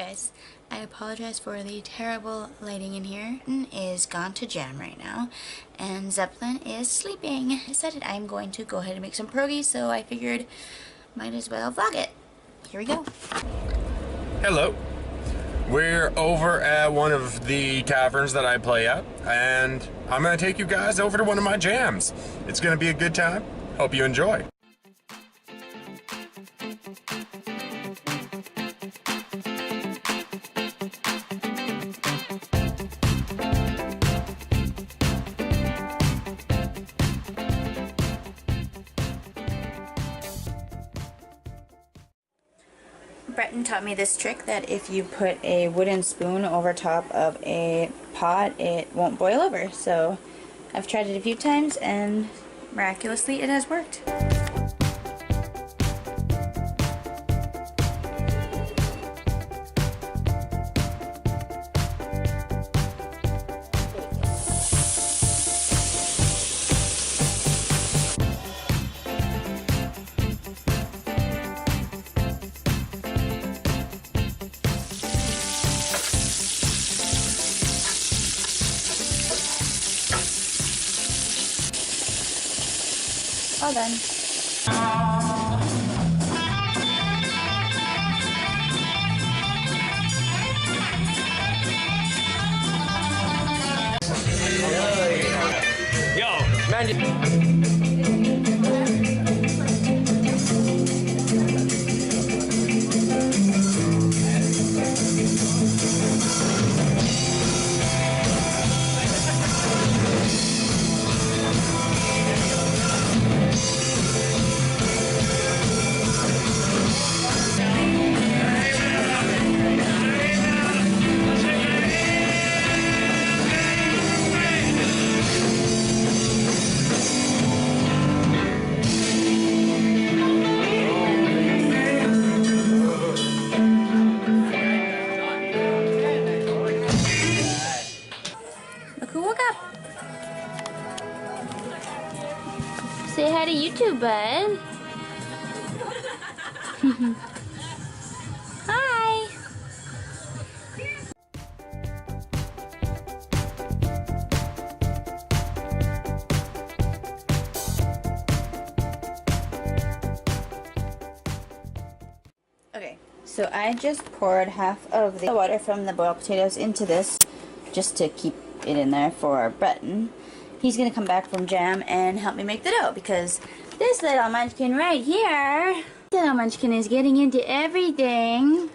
guys, I apologize for the terrible lighting in here. Breton is gone to jam right now, and Zeppelin is sleeping. I decided I'm going to go ahead and make some pierogies, so I figured might as well vlog it. Here we go. Hello. We're over at one of the taverns that I play at, and I'm going to take you guys over to one of my jams. It's going to be a good time. Hope you enjoy. Breton taught me this trick that if you put a wooden spoon over top of a pot, it won't boil over. So I've tried it a few times and miraculously it has worked. All done. Yo, man. Say hi to YouTube, bud. Hi. Okay, so I just poured half of the water from the boiled potatoes into this just to keep it in there for Breton. He's gonna come back from jam and help me make the dough because this little munchkin right here, little munchkin is getting into everything.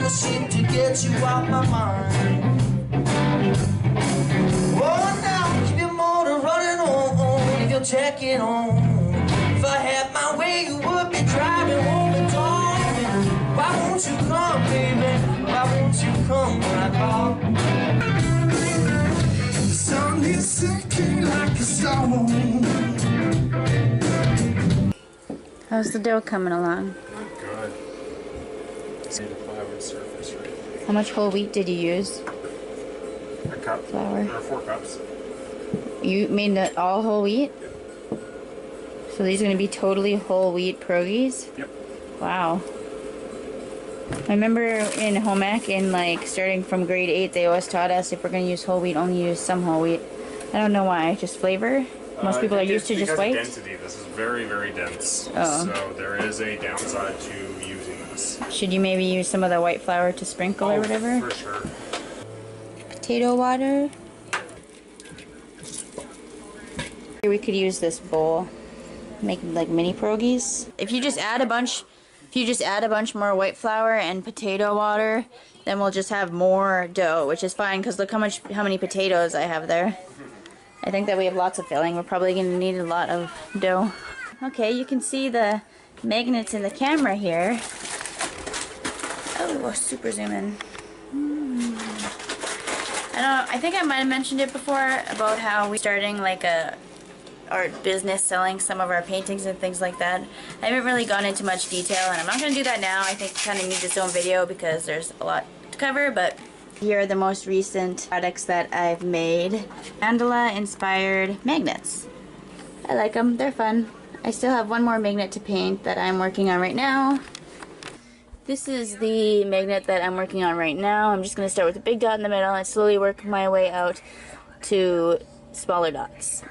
Seem to get you out my mind. Oh, now keep your motor running on, if you'll check it on. If I had my way, you would be driving home and talking. Why won't you come, baby? Why won't you come when I call? The sun is sinking like a stone. How's the dough coming along? Good. Surface, right? How much whole wheat did you use? A cup. Flour. Or 4 cups. You made it all whole wheat? So these are going to be totally whole wheat pierogies? Yep. Wow. I remember in home ec, in like starting from grade 8, they always taught us if we're going to use whole wheat, only use some whole wheat. I don't know why, just flavor. Most people are used to just white. Density. This is very, very dense. Oh. So there is a downside to using this. Should you maybe use some of the white flour to sprinkle or whatever? For sure. Potato water. Here we could use this bowl, make like mini pierogies. If you just add a bunch more white flour and potato water, then we'll just have more dough, which is fine because look how many potatoes I have there. I think that we have lots of filling. We're probably going to need a lot of dough. Okay, you can see the magnets in the camera here. Oh, super zoom in. I think I might have mentioned it before about how we're starting like a art business selling some of our paintings and things like that. I haven't really gone into much detail, and I'm not going to do that now. I think it kind of needs its own video because there's a lot to cover, but here are the most recent products that I've made. Mandala inspired magnets. I like them, they're fun. I still have one more magnet to paint that I'm working on right now. This is the magnet that I'm working on right now. I'm just going to start with a big dot in the middle and slowly work my way out to smaller dots.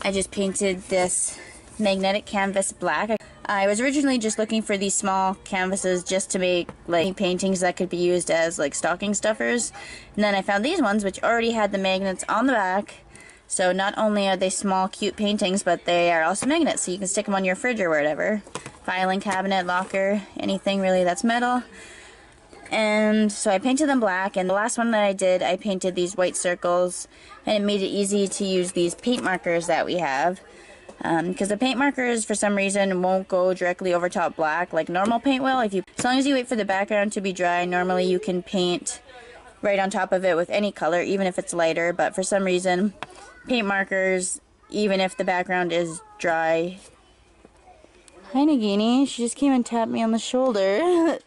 I just painted this magnetic canvas black. I was originally just looking for these small canvases just to make like paintings that could be used as like stocking stuffers. And then I found these ones which already had the magnets on the back. So not only are they small cute paintings, but they are also magnets, so you can stick them on your fridge or whatever. Filing cabinet, locker, anything really that's metal. And so I painted them black, and the last one that I did, I painted these white circles, and it made it easy to use these paint markers that we have. Because the paint markers, for some reason, won't go directly over top black like normal paint will. As long as you wait for the background to be dry, normally you can paint right on top of it with any color, even if it's lighter. But for some reason, paint markers, even if the background is dry... Hi Nagini, she just came and tapped me on the shoulder.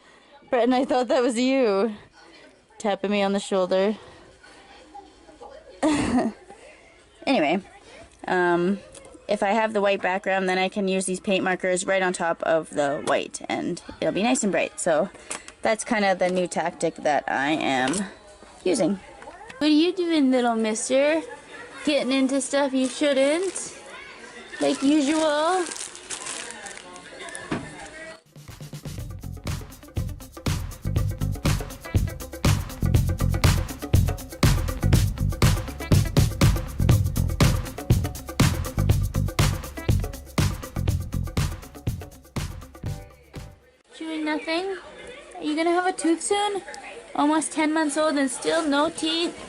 Breton, I thought that was you tapping me on the shoulder. Anyway, if I have the white background, then I can use these paint markers right on top of the white, and it'll be nice and bright. So that's kind of the new tactic that I am using. What are you doing, little mister? Getting into stuff you shouldn't, like usual. Chewing nothing? Are you gonna have a tooth soon? Almost 10 months old and still no teeth.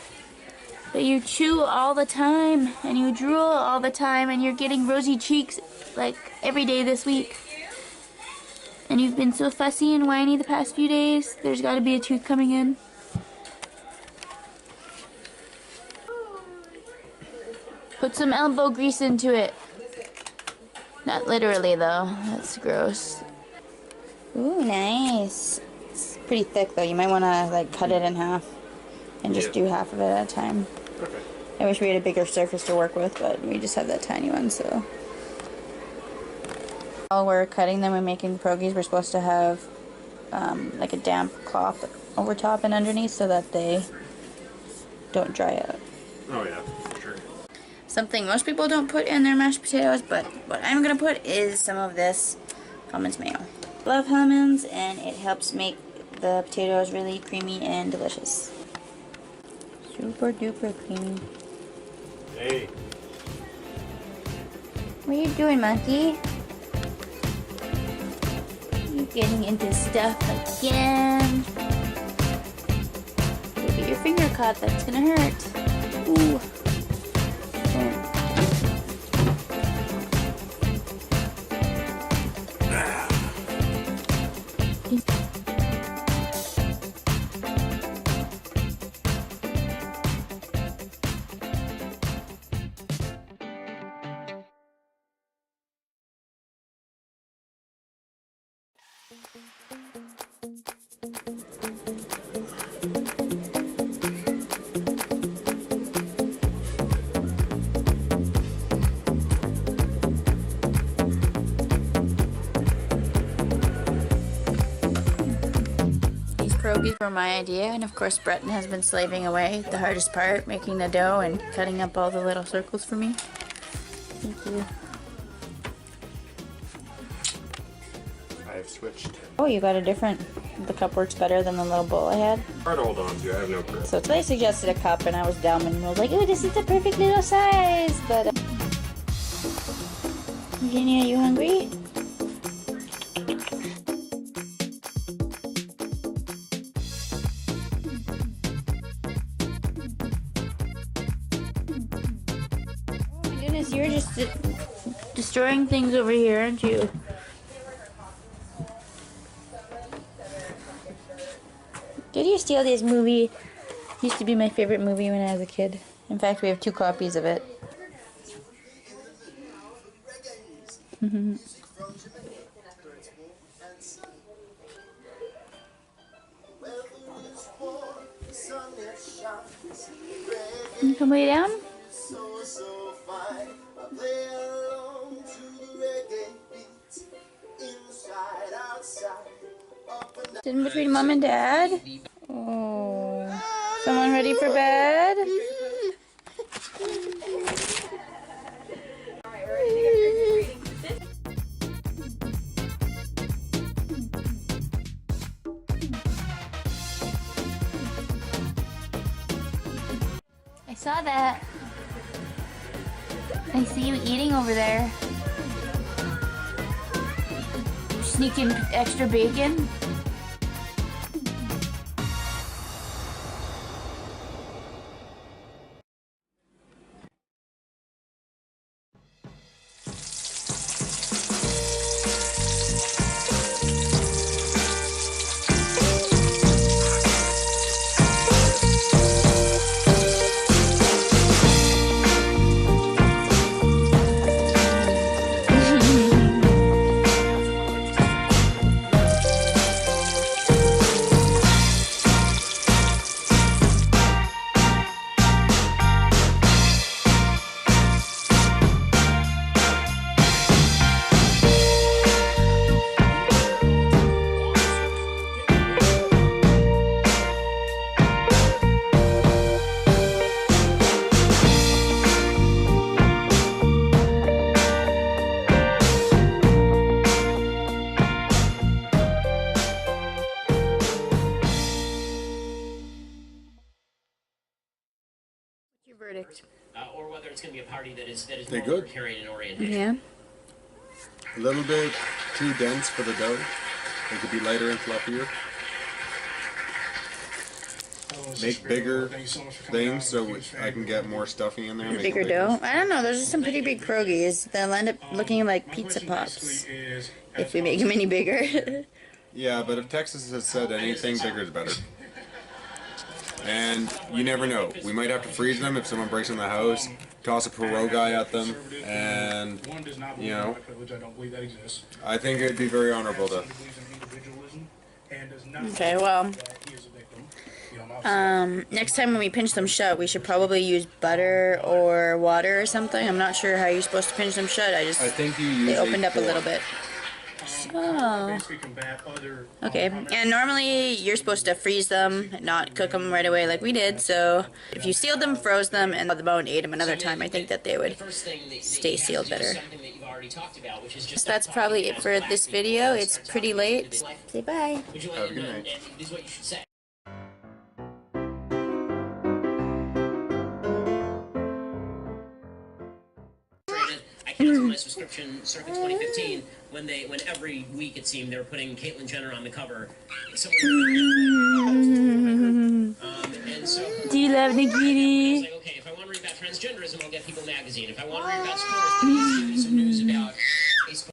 But you chew all the time and you drool all the time and you're getting rosy cheeks like every day this week. And you've been so fussy and whiny the past few days. There's gotta be a tooth coming in. Put some elbow grease into it. Not literally though, that's gross. Ooh, nice. It's pretty thick though. You might want to like cut it in half and just do half of it at a time. Perfect. I wish we had a bigger surface to work with, but we just have that tiny one, so. While we're cutting them and making pierogies, we're supposed to have like a damp cloth over top and underneath so that they don't dry out. Oh yeah, for sure. Something most people don't put in their mashed potatoes, but what I'm going to put is some of this Hellmann's mayo. Love Hellmann's, and it helps make the potatoes really creamy and delicious. Super duper creamy. Hey. What are you doing, monkey? You getting into stuff again? You get your finger caught, that's gonna hurt. Ooh. pierogies were my idea, and of course Breton has been slaving away the hardest part, making the dough and cutting up all the little circles for me. Thank you. I've switched. Oh, you got a different... The cup works better than the little bowl I had. Hard to hold on to, I have no grip. So they suggested a cup, and I was dumb and was like, "Ooh, this is the perfect little size." But Eugenia, are you hungry? Oh my goodness, you're just destroying things over here, aren't you? Did you steal this movie? It used to be my favorite movie when I was a kid. In fact, we have 2 copies of it. You can lay down? In between Mom and Dad? Oh. Someone ready for bed? I saw that. I see you eating over there. Sneaking extra bacon. Your verdict. Or whether it's going to be a party that is They're more good. carrying an orientation. Yeah. A little bit too dense for the dough. They could be lighter and fluffier. Make bigger things so I can get more stuffing in there. Make Bigger dough? I don't know. Those are some pretty big pierogies. They'll end up looking like pizza pops if we make them any bigger. Yeah, but if Texas has said anything, bigger is better. And you never know. We might have to freeze them if someone breaks in the house, toss a pierogi at them, and, you know, I think it would be very honorable to... Okay, well, next time when we pinch them shut, we should probably use butter or water or something. I'm not sure how you're supposed to pinch them shut. I think you use they opened up a fork. little bit. So, okay, and normally you're supposed to freeze them, not cook them right away like we did, so if you sealed them, froze them, and the bone ate them another time, I think that they would stay sealed better. So that's probably it for this video. It's pretty late. Say bye. Have a good night. I canceled my subscription circa 2015 when every week it seemed they were putting Caitlyn Jenner on the cover. And so Do you love Nikki? I was like, okay, if I want to read about transgenderism, I'll get People Magazine. If I want to read about sports, there needs to be some news about